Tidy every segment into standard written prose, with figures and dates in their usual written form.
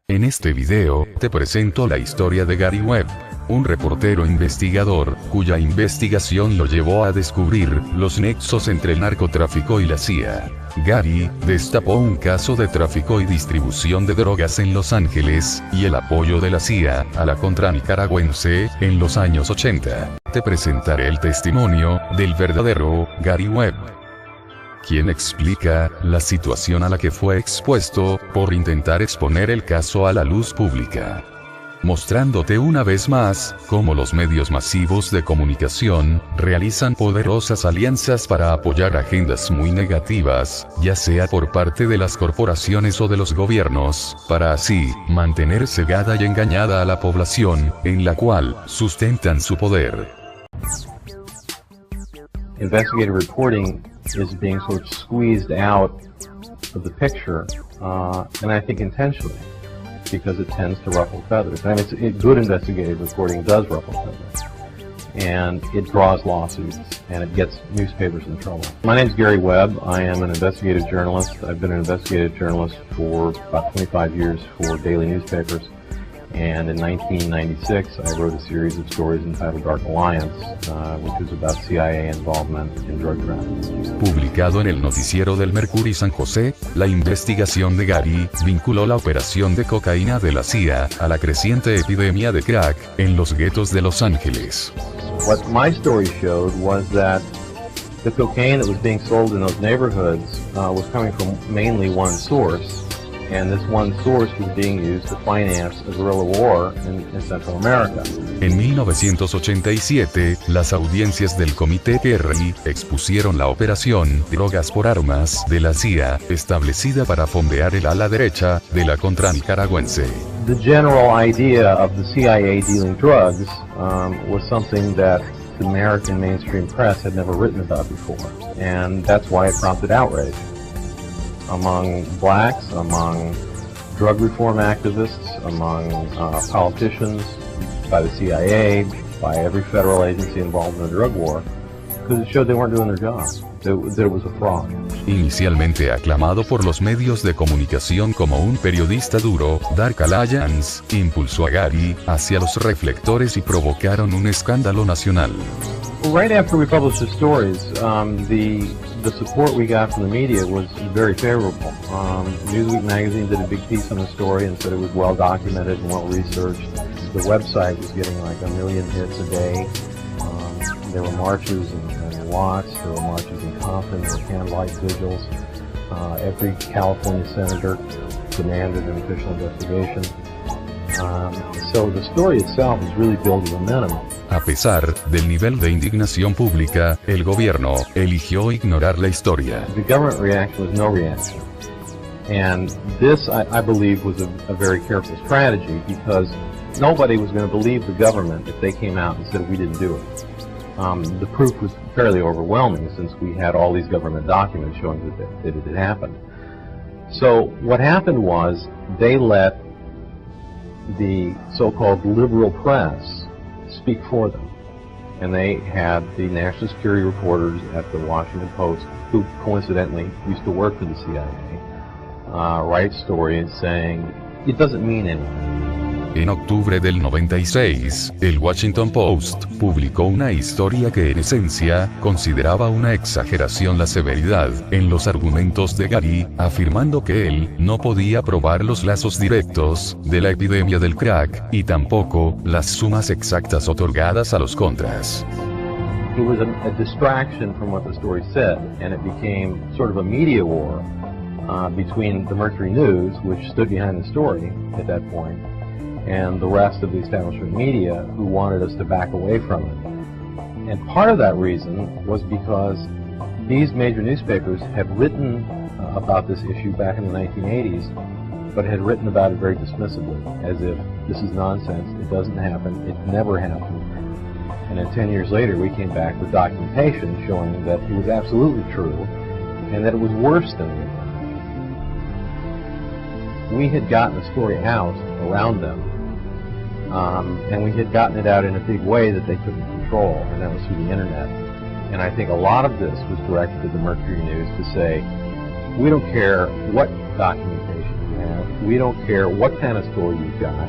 En este video, te presento la historia de Gary Webb, un reportero investigador, cuya investigación lo llevó a descubrir los nexos entre el narcotráfico y la CIA. Gary destapó un caso de tráfico y distribución de drogas en Los Ángeles, y el apoyo de la CIA a la contra nicaragüense en los años 80. Te presentaré el testimonio del verdadero Gary Webb, quien explica la situación a la que fue expuesto por intentar exponer el caso a la luz pública, mostrándote una vez más cómo los medios masivos de comunicación realizan poderosas alianzas para apoyar agendas muy negativas, ya sea por parte de las corporaciones o de los gobiernos, para así mantener cegada y engañada a la población, en la cual sustentan su poder. Investigative reporting is being sort of squeezed out of the picture, and I think intentionally, because it tends to ruffle feathers. I mean, good investigative reporting does ruffle feathers, and it draws lawsuits, and it gets newspapers in trouble. My name is Gary Webb. I am an investigative journalist. I've been an investigative journalist for about 25 years for daily newspapers. And in 1996, I wrote a series of stories entitled Dark Alliance, which was about CIA involvement in drug trafficking. Publicado en el noticiero del Mercury San José, la investigación de Gary vinculó la operación de cocaína de la CIA a la creciente epidemia de crack en los guetos de Los Ángeles. What my story showed was that the cocaine that was being sold in those neighborhoods was coming from mainly one source. And this one source was being used to finance a guerrilla war in Central America. En 1987, las audiencias del Comité Kerry expusieron la operación Drogas por Armas de la CIA, establecida para fondear el ala derecha de la contra nicaragüense. The general idea of the CIA dealing drugs was something that the American mainstream press had never written about before, and that's why it prompted outrage among blacks, among drug reform activists, among politicians, by the CIA, by every federal agency involved in the drug war, because it showed they weren't doing their jobs, that it was a fraud. Inicialmente aclamado por los medios de comunicación como un periodista duro, Dark Alliance impulsó a Gary hacia los reflectores y provocaron un escándalo nacional. Right after we published the stories, the support we got from the media was very favorable. Newsweek magazine did a big piece on the story and said it was well documented and well researched. The website was getting like 1 million hits a day. There were marches in Watts, there were marches in Compton, there were candlelight vigils. Every California senator demanded an official investigation. So the story itself is really building momentum. A pesar del nivel de indignación pública, el gobierno eligió ignorar la historia. The government reaction was no reaction. And this, I believe, was a very careful strategy, because nobody was going to believe the government if they came out and said we didn't do it. The proof was fairly overwhelming, since we had all these government documents showing that it had happened. So what happened was they let the so-called liberal press speak for them. And they had the national security reporters at the Washington Post, who coincidentally used to work for the CIA, write stories saying, it doesn't mean anything. En octubre del 96, el Washington Post publicó una historia que en esencia consideraba una exageración la severidad en los argumentos de Gary, afirmando que él no podía probar los lazos directos de la epidemia del crack y tampoco las sumas exactas otorgadas a los contras. It was a distraction from what the story said, and it became sort of a media war between the Mercury News, which stood behind the story at that point, and the rest of the establishment media, who wanted us to back away from it. And part of that reason was because these major newspapers had written about this issue back in the 1980s, but had written about it very dismissively, as if this is nonsense, it doesn't happen, it never happened. And then 10 years later, we came back with documentation showing that it was absolutely true, and that it was worse than we thought. We had gotten the story out around them, and we had gotten it out in a big way that they couldn't control, and that was through the internet. And I think a lot of this was directed to the Mercury News to say, we don't care what documentation you have, we don't care what kind of story you've got.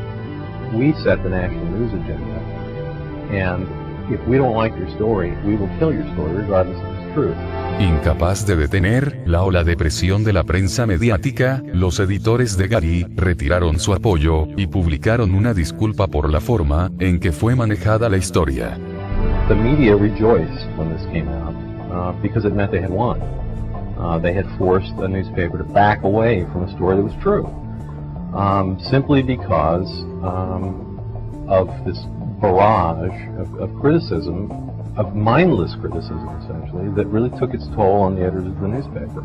We set the national news agenda. And if we don't like your story, we will kill your story regardless of its truth. Incapaz de detener la ola de presión de la prensa mediática, los editores de Gary retiraron su apoyo y publicaron una disculpa por la forma en que fue manejada la historia. The media rejoiced when this came out because it meant they had won. They had forced the newspaper to back away from a story that was true, simply because of this barrage of criticism, of mindless criticism, essentially, that really took its toll on the editors of the newspaper.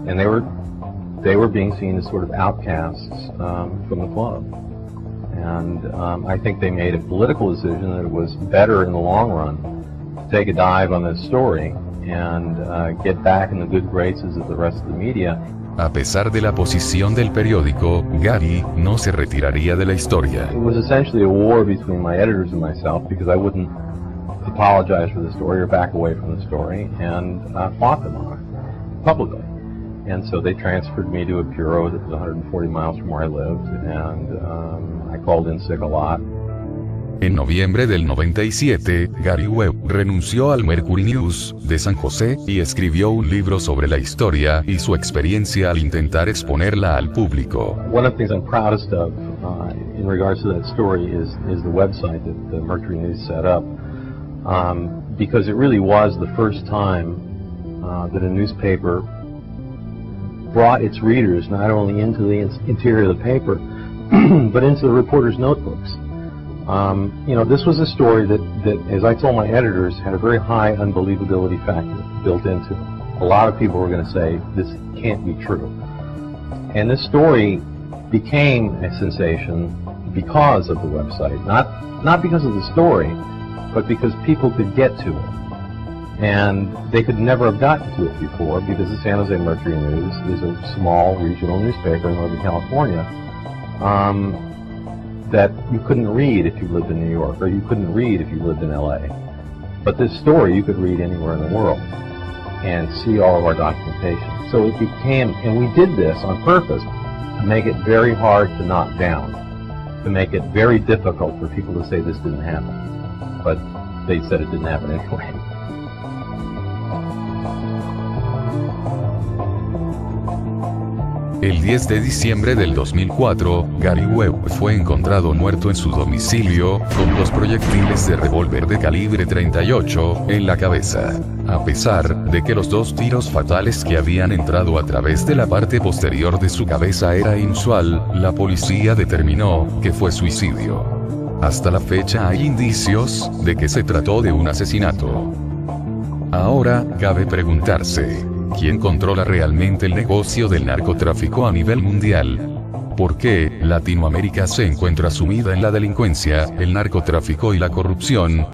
And they were being seen as sort of outcasts from the club. And I think they made a political decision that it was better in the long run to take a dive on this story and get back in the good graces of the rest of the media. A pesar de la posición del periódico, Gary no se retiraría de la historia. It was essentially a war between my editors and myself because I wouldn't apologize for the story or back away from the story, and fought them on it publicly. And so they transferred me to a bureau that was 140 miles from where I lived, and I called in sick a lot. En noviembre del 97, Gary Webb renunció al Mercury News de San José y escribió un libro sobre la historia y su experiencia al intentar exponerla al público. One of the things I'm proudest of in regards to that story is the website that the Mercury News set up, because it really was the first time that a newspaper brought its readers not only into the interior of the paper, but into the reporters' notebooks. This was a story that, as I told my editors, had a very high unbelievability factor built into it. A lot of people were going to say, this can't be true. And this story became a sensation because of the website. Not because of the story, but because people could get to it. And they could never have gotten to it before because the San Jose Mercury News is a small regional newspaper in Northern California. That you couldn't read if you lived in New York, or you couldn't read if you lived in LA. But this story you could read anywhere in the world and see all of our documentation. So it became, and we did this on purpose to make it very hard to knock down, to make it very difficult for people to say this didn't happen. But they said it didn't happen anyway. El 10 de diciembre del 2004, Gary Webb fue encontrado muerto en su domicilio, con 2 proyectiles de revólver de calibre 38 en la cabeza. A pesar de que los 2 tiros fatales que habían entrado a través de la parte posterior de su cabeza era inusual, la policía determinó que fue suicidio. Hasta la fecha hay indicios de que se trató de un asesinato. Ahora, cabe preguntarse, ¿quién controla realmente el negocio del narcotráfico a nivel mundial? ¿Por qué Latinoamérica se encuentra sumida en la delincuencia, el narcotráfico y la corrupción?